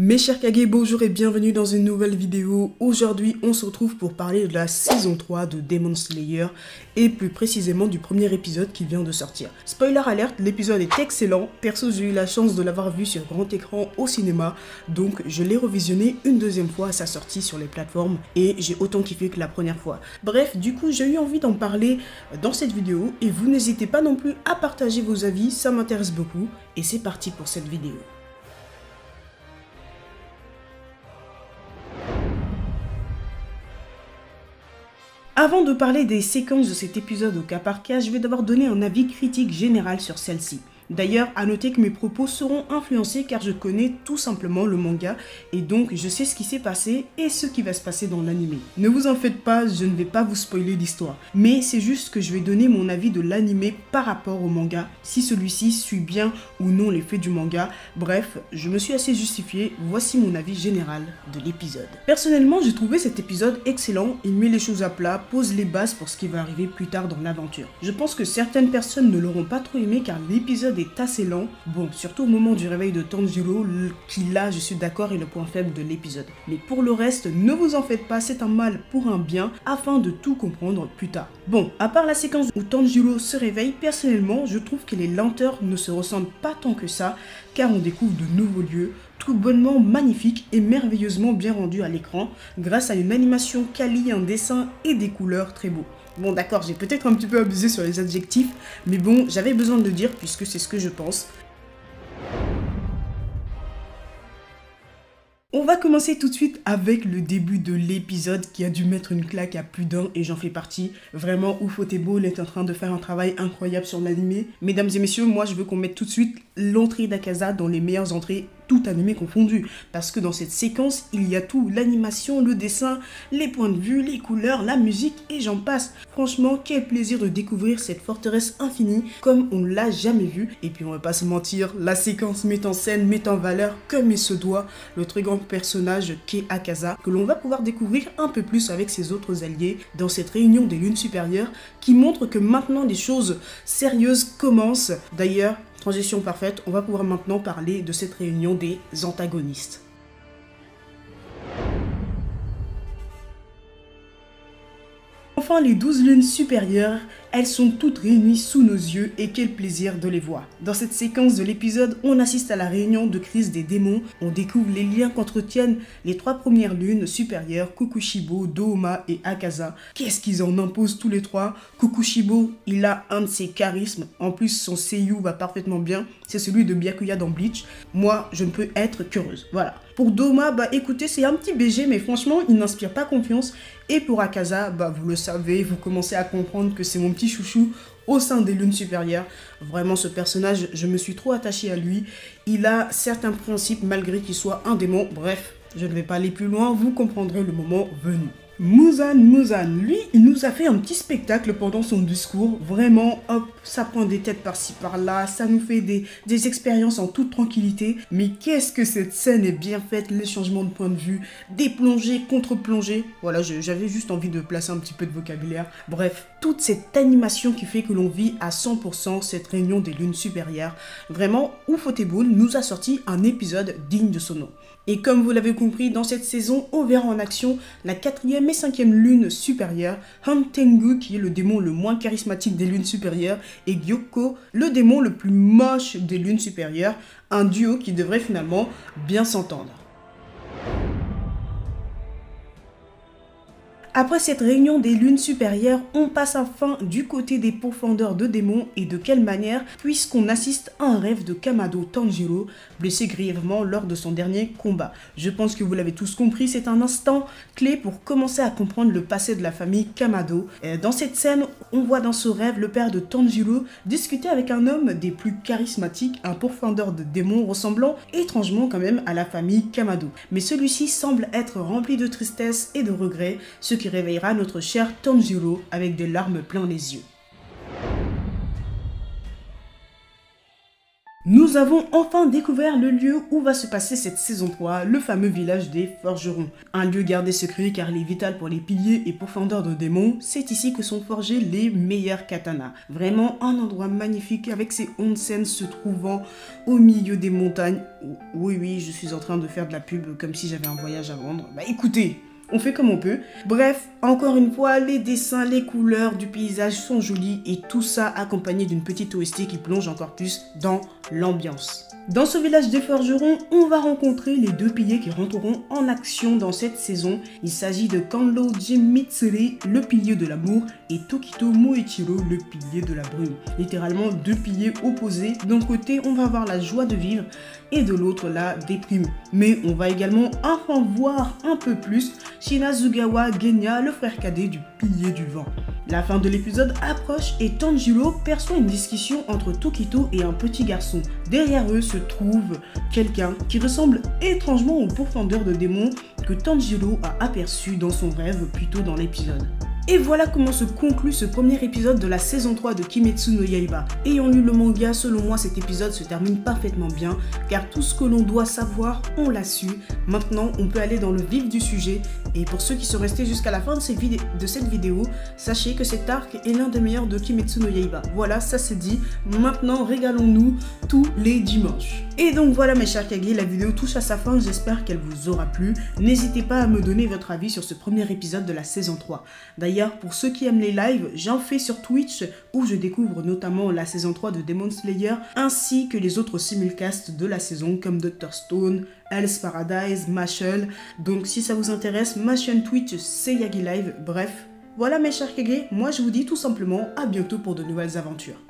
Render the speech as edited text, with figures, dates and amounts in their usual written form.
Mes chers Kage, bonjour et bienvenue dans une nouvelle vidéo. Aujourd'hui, on se retrouve pour parler de la saison 3 de Demon Slayer et plus précisément du premier épisode qui vient de sortir. Spoiler alert, l'épisode est excellent. Perso, j'ai eu la chance de l'avoir vu sur grand écran au cinéma, donc je l'ai revisionné une deuxième fois à sa sortie sur les plateformes et j'ai autant kiffé que la première fois. Bref, du coup, j'ai eu envie d'en parler dans cette vidéo et vous n'hésitez pas non plus à partager vos avis, ça m'intéresse beaucoup. Et c'est parti pour cette vidéo. Avant de parler des séquences de cet épisode au cas par cas, je vais d'abord donner un avis critique général sur celle-ci. D'ailleurs, à noter que mes propos seront influencés car je connais tout simplement le manga et donc je sais ce qui s'est passé et ce qui va se passer dans l'anime. Ne vous en faites pas, je ne vais pas vous spoiler l'histoire, mais c'est juste que je vais donner mon avis de l'anime par rapport au manga, si celui-ci suit bien ou non les faits du manga. Bref, je me suis assez justifié, voici mon avis général de l'épisode. Personnellement, j'ai trouvé cet épisode excellent, il met les choses à plat, pose les bases pour ce qui va arriver plus tard dans l'aventure. Je pense que certaines personnes ne l'auront pas trop aimé car l'épisode est assez lent, bon, surtout au moment du réveil de Tanjiro, qui là, je suis d'accord, est le point faible de l'épisode. Mais pour le reste, ne vous en faites pas, c'est un mal pour un bien, afin de tout comprendre plus tard. Bon, à part la séquence où Tanjiro se réveille, personnellement, je trouve que les lenteurs ne se ressemblent pas tant que ça, car on découvre de nouveaux lieux, tout bonnement magnifiques et merveilleusement bien rendus à l'écran, grâce à une animation quali, un dessin et des couleurs très beaux. Bon d'accord, j'ai peut-être un petit peu abusé sur les adjectifs, mais bon, j'avais besoin de le dire puisque c'est ce que je pense. On va commencer tout de suite avec le début de l'épisode qui a dû mettre une claque à plus d'un et j'en fais partie. Vraiment, Ufotable est en train de faire un travail incroyable sur l'anime. Mesdames et messieurs, moi je veux qu'on mette tout de suite l'entrée d'Akaza dans les meilleures entrées, tout animé confondu. Parce que dans cette séquence, il y a tout, l'animation, le dessin, les points de vue, les couleurs, la musique et j'en passe. Franchement, quel plaisir de découvrir cette forteresse infinie comme on l'a jamais vue. Et puis on va pas se mentir, la séquence met en scène, met en valeur comme il se doit le très grand personnage qu'est Akaza, que l'on va pouvoir découvrir un peu plus avec ses autres alliés dans cette réunion des lunes supérieures qui montre que maintenant des choses sérieuses commencent. D'ailleurs, transition parfaite, on va pouvoir maintenant parler de cette réunion des antagonistes. Enfin, les 12 lunes supérieures, elles sont toutes réunies sous nos yeux et quel plaisir de les voir. Dans cette séquence de l'épisode, on assiste à la réunion de crise des démons, on découvre les liens qu'entretiennent les 3 premières lunes supérieures, Kokushibo, Dohma et Akaza. Qu'est-ce qu'ils en imposent tous les 3? Kokushibo, il a un de ses charismes, en plus son seiyuu va parfaitement bien, c'est celui de Byakuya dans Bleach. Moi, je ne peux être qu'heureuse, voilà. Pour Dohma, bah écoutez, c'est un petit BG, mais franchement, il n'inspire pas confiance. Et pour Akaza, bah vous le savez, vous commencez à comprendre que c'est mon petit chouchou au sein des lunes supérieures. Vraiment, ce personnage, je me suis trop attachée à lui. Il a certains principes malgré qu'il soit un démon. Bref, je ne vais pas aller plus loin, vous comprendrez le moment venu. Muzan, lui, il nous a fait un petit spectacle pendant son discours. Vraiment, hop, ça prend des têtes par-ci par-là, ça nous fait des expériences en toute tranquillité. Mais qu'est-ce que cette scène est bien faite, les changements de point de vue, des plongées, contre-plongées. Voilà, j'avais juste envie de placer un petit peu de vocabulaire. Bref, toute cette animation qui fait que l'on vit à 100% cette réunion des lunes supérieures. Vraiment, Ufotable nous a sorti un épisode digne de son nom. Et comme vous l'avez compris, dans cette saison, on verra en action la 4e et 5e lune supérieure, Han Tengu qui est le démon le moins charismatique des lunes supérieures et Gyokko, le démon le plus moche des lunes supérieures, un duo qui devrait finalement bien s'entendre. Après cette réunion des lunes supérieures, on passe enfin du côté des pourfendeurs de démons et de quelle manière, puisqu'on assiste à un rêve de Kamado Tanjiro, blessé grièvement lors de son dernier combat. Je pense que vous l'avez tous compris, c'est un instant clé pour commencer à comprendre le passé de la famille Kamado. Dans cette scène, on voit dans ce rêve le père de Tanjiro discuter avec un homme des plus charismatiques, un pourfendeur de démons ressemblant étrangement quand même à la famille Kamado. Mais celui-ci semble être rempli de tristesse et de regrets, ce qui réveillera notre cher Tanjiro avec des larmes plein les yeux. Nous avons enfin découvert le lieu où va se passer cette saison 3, le fameux village des forgerons. Un lieu gardé secret car il est vital pour les piliers et pourfendeurs de démons, c'est ici que sont forgés les meilleurs katanas. Vraiment un endroit magnifique avec ses onsen se trouvant au milieu des montagnes. Oui, je suis en train de faire de la pub comme si j'avais un voyage à vendre. Bah écoutez, on fait comme on peut. Bref, encore une fois, les dessins, les couleurs du paysage sont jolis et tout ça accompagné d'une petite OST qui plonge encore plus dans l'ambiance. Dans ce village des forgerons, on va rencontrer les deux piliers qui rentreront en action dans cette saison. Il s'agit de Kanlo Jimitsuri, le pilier de l'amour, et Tokito Moichiro, le pilier de la brume. Littéralement deux piliers opposés. D'un côté, on va avoir la joie de vivre et de l'autre, la déprime. Mais on va également enfin voir un peu plus Shinazugawa Genya, le frère cadet du pilier du vent. La fin de l'épisode approche et Tanjiro perçoit une discussion entre Tokito et un petit garçon. Derrière eux se trouve quelqu'un qui ressemble étrangement au pourfendeur de démons que Tanjiro a aperçu dans son rêve plus tôt dans l'épisode. Et voilà comment se conclut ce premier épisode de la saison 3 de Kimetsu no Yaiba. Ayant lu le manga, selon moi cet épisode se termine parfaitement bien, car tout ce que l'on doit savoir, on l'a su. Maintenant, on peut aller dans le vif du sujet, et pour ceux qui sont restés jusqu'à la fin de cette vidéo, sachez que cet arc est l'un des meilleurs de Kimetsu no Yaiba. Voilà, ça c'est dit. Maintenant, régalons-nous tous les dimanches. Et donc voilà mes chers Kage, la vidéo touche à sa fin, j'espère qu'elle vous aura plu. N'hésitez pas à me donner votre avis sur ce premier épisode de la saison 3. D'ailleurs, pour ceux qui aiment les lives, j'en fais sur Twitch où je découvre notamment la saison 3 de Demon Slayer ainsi que les autres simulcasts de la saison comme Dr. Stone, Hell's Paradise, Mashle. Donc si ça vous intéresse, ma chaîne Twitch c'est Yagi Live. Bref, voilà mes chers Kage, moi je vous dis tout simplement à bientôt pour de nouvelles aventures.